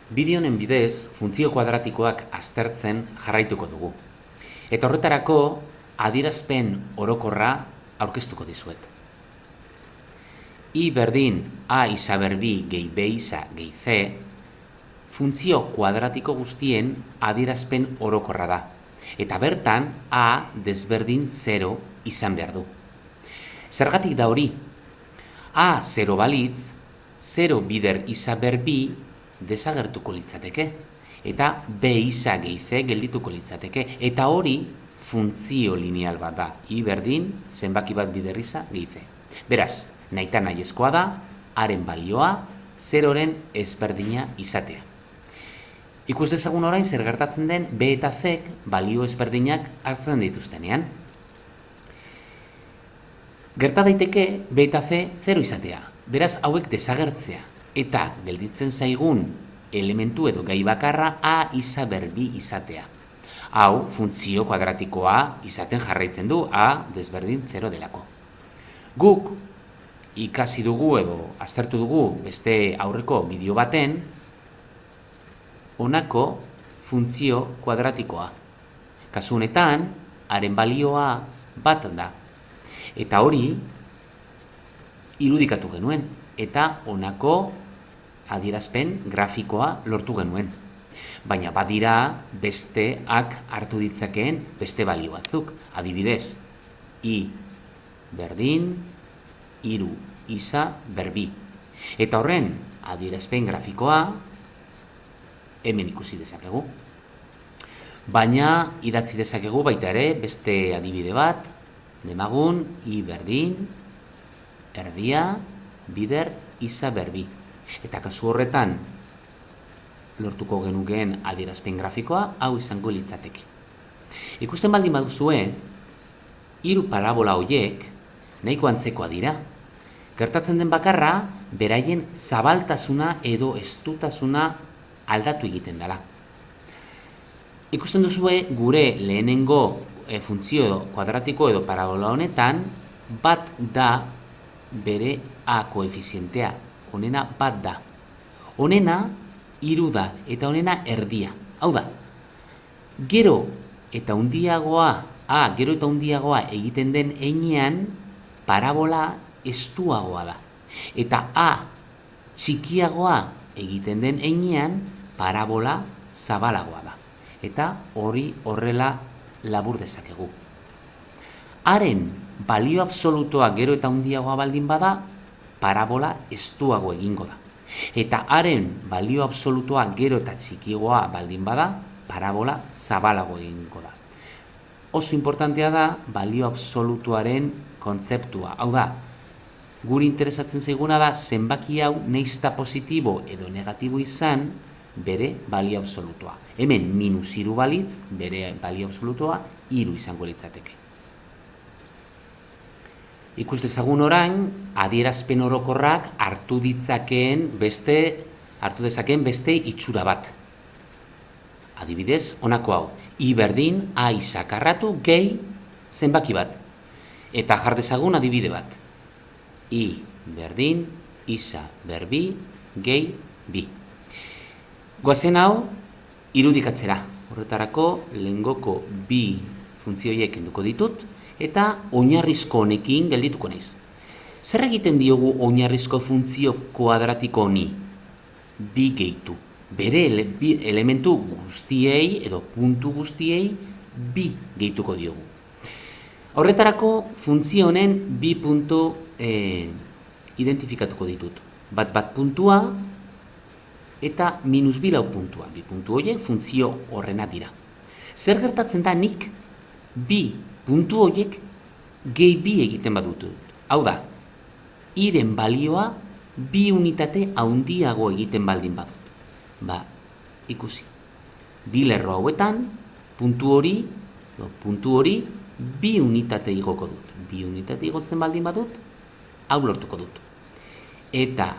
Bideo honen bidez, funtzio kuadratikoak aztertzen jarraituko dugu. Eta horretarako, adierazpen orokorra aurkeztuko dizuet. I berdin A izaber B gehi B isa gehi C, funtzio kuadratiko guztien adierazpen orokorra da. Eta bertan, A desberdin 0 izan behar du. Zergatik da hori? A 0 balitz, 0 bider izaber B desagertuko litzateke, eta B isa gehi C geldituko litzateke, eta hori funtzio lineal bat da, I berdin zenbaki bat bider isa gehi C. Beraz, nahita nahiezkoa da, haren balioa, 0-ren ezberdina izatea. Ikus dezagun orain zer gertatzen den B eta C balio ezberdinak hartzen dituztenean. Gerta daiteke B eta C 0 izatea, beraz hauek desagertzea, eta gelditzen zaigun elementu edo gai bakarra A izaber B izatea. Hau, funtzio kuadratikoa izaten jarraitzen du, A desberdin 0 delako. Guk ikasi dugu edo aztertu dugu beste aurreko bideo baten, honako funtzio kuadratikoa. Kasu honetan, haren balioa bat da. Eta hori, irudikatu genuen, eta honako adierazpen grafikoa lortu genuen. Baina badira besteak hartu ditzakeen beste balio batzuk. Adibidez, I berdin, hiru isa berbi. Eta horren adierazpen grafikoa hemen ikusi dezakegu. Baina idatzi dezakegu baita ere beste adibide bat, demagun I berdin, erdia, bider isa berbi. Eta kasu horretan lortuko genukeen adierazpen grafikoa hau izango litzateke. Ikusten baldin baduzue, hiru parabola horiek nahiko antzekoa dira. Gertatzen den bakarra, beraien zabaltasuna edo estutasuna aldatu egiten dela. Ikusten duzue gure lehenengo funtzio kuadratiko edo parabola honetan, bat da bere A koefizientea. Honena bat da. Honena hiru da eta honena erdia. Hau da, gero eta hundiagoa egiten den heinean parabola estuagoa da. Eta A txikiagoa egiten den heinean parabola zabalagoa da. Eta hori horrela labur dezakegu. Haren balio absolutoa gero eta handiagoa baldin bada, parabola estuago egingo da. Eta haren balio absolutoa gero eta txikiagoa baldin bada, parabola zabalago egingo da. Oso importantea da balio absolutuaren kontzeptua. Hau da, guri interesatzen zaiguna da zenbaki hau neizta positibo edo negatibo izan bere balio absolutoa. Hemen minus 3 balitz, bere balio absolutoa 3 izango litzateke. Ikus dezagun orain, adierazpen orokorrak hartu dezakeen beste itxura bat. Adibidez, honako hau, I berdin A izakarratu gehi zenbaki bat. Eta jar dezagun adibide bat. I berdin isa berbi gehi bi. Goazen hau, irudikatzera. Horretarako, lehengoko bi funtzioiek kenduko ditut, eta oinarrizko honekin geldituko naiz. Zer egiten diogu oinarrizko funtzio kuadratiko honi? Bi gehitu. Bere elementu guztiei edo puntu guztiei bi gehituko diogu. Horretarako funtzio honen bi puntu identifikatuko ditut. Bat puntua eta minus 2 lau puntua. Bi puntu horiek funtzio horrena dira. Zer gertatzen da nik bi puntu horiek gehi bi egiten badut. Hau da, iren balioa bi unitate handiago egiten baldin badut. Ikusi. Bi lerro hauetan, puntu hori bi unitate igoko dut. Bi unitate igotzen baldin badut, hau lortuko dut. Eta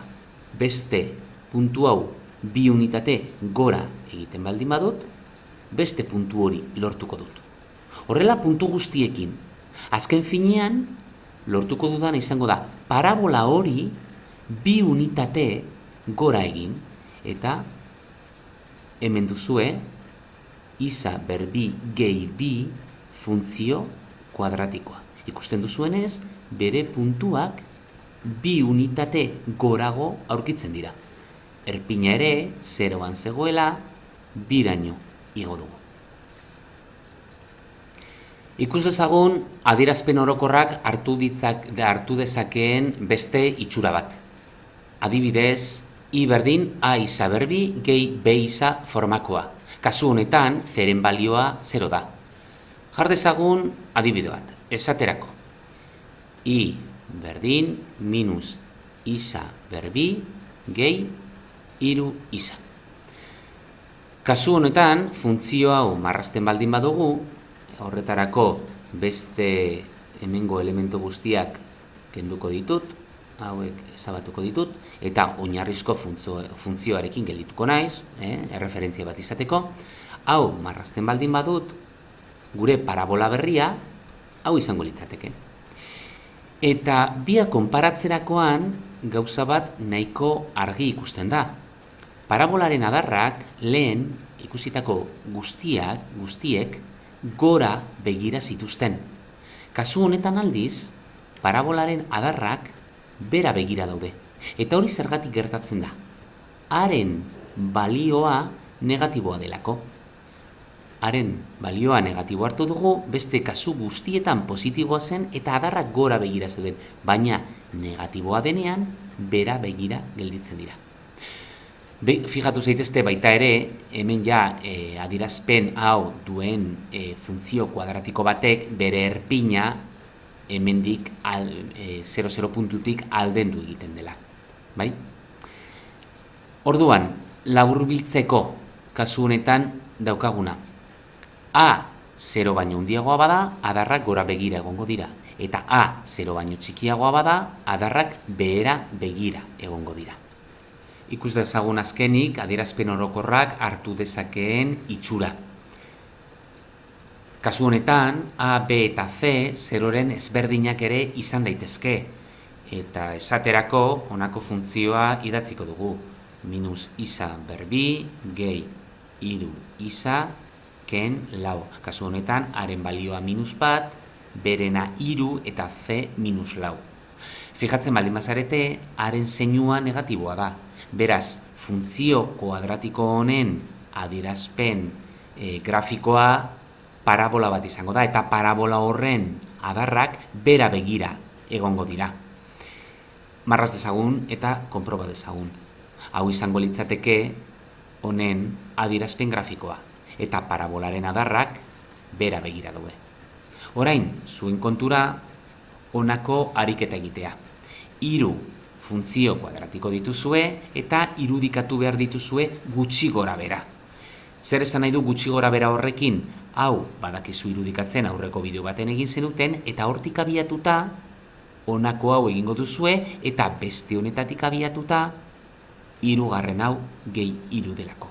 beste puntu hau bi unitate gora egiten baldin badut, beste puntu hori lortuko dut. Horrela puntu guztiekin. Azken finean, lortuko dudana izango da, parabola hori bi unitate gora egin, eta hemen duzue, isa berbi gehi bi funtzio kuadratikoa. Ikusten duzuenez, bere puntuak bi unitate gorago aurkitzen dira. Erpina ere, 0an zegoela, biraino igo dugu. Ikus dezagun, adierazpen orokorrak hartu dezakeen beste itxura bat. Adibidez, I berdin A isa berbi gehi B isa formakoa. Kasu honetan, zeren balioa 0 da. Jar dezagun adibide bat. Esaterako, I berdin minus isa berbi gehi hiru isa. Kasu honetan, funtzio hau marrazten baldin badugu, horretarako beste hemengo elementu guztiak kenduko ditut, hauek ezabatuko ditut, eta oinarrizko funtzioarekin geldituko naiz, erreferentzia bat izateko. Hau marrazten baldin badut, gure parabola berria, hau izango litzateke. Eta bia konparatzerakoan gauza bat nahiko argi ikusten da. Parabolaren adarrak lehen ikusitako guztiek gora begira zituzten. Kasu honetan aldiz, parabolaren adarrak bera begira daude. Eta hori zergatik gertatzen da. Haren balioa negatiboa delako. Haren balioa negatibo hartu dugu, beste kasu guztietan positiboa zen eta adarrak gora begira zeuden, baina negatiboa denean bera begira gelditzen dira. Fijatu zaitezte baita ere, hemen ja adierazpen hau duen funtzio kuadratiko batek bere erpina hemendik 0,0 puntutik aldendu egiten dela. Bai? Orduan, laburbiltzeko kasu honetan daukaguna. A 0 baino handiagoa bada, adarrak gora begira egongo dira. Eta A 0 baino txikiagoa bada, adarrak behera begira egongo dira. Ikus dezagun azkenik adierazpen orokorrak hartu dezakeen itxura. Kasu honetan, A, B eta C 0ren ezberdinak ere izan daitezke. Eta esaterako honako funtzioa idatziko dugu. Minus isa berbi, gehi hiru isa, ken lau. Kasu honetan, haren balioa minus bat, berena hiru eta C minus lau. Fijatzen baldin bazarete, haren zeinua negatiboa da. Beraz, funtzio kuadratiko honen adierazpen grafikoa parabola bat izango da, eta parabola horren adarrak bera begira egongo dira. Marraz dezagun eta konproba dezagun. Hau izango litzateke honen adierazpen grafikoa, eta parabolaren adarrak bera begira daude. Orain, zuen kontura honako ariketa egitea. 3 funtzio kuadratiko dituzue eta irudikatu behar dituzue gutxi gora bera. Zer esan nahi du gutxi gora bera horrekin? Hau badakizu irudikatzen aurreko bideo baten egin zenuten, eta hortik abiatuta honako hau egingo duzue, eta beste honetatik abiatuta 3 hau gehi 3 delako.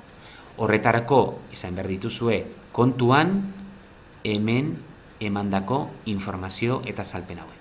Horretarako izan behar dituzue kontuan hemen emandako informazio eta azalpen hauek.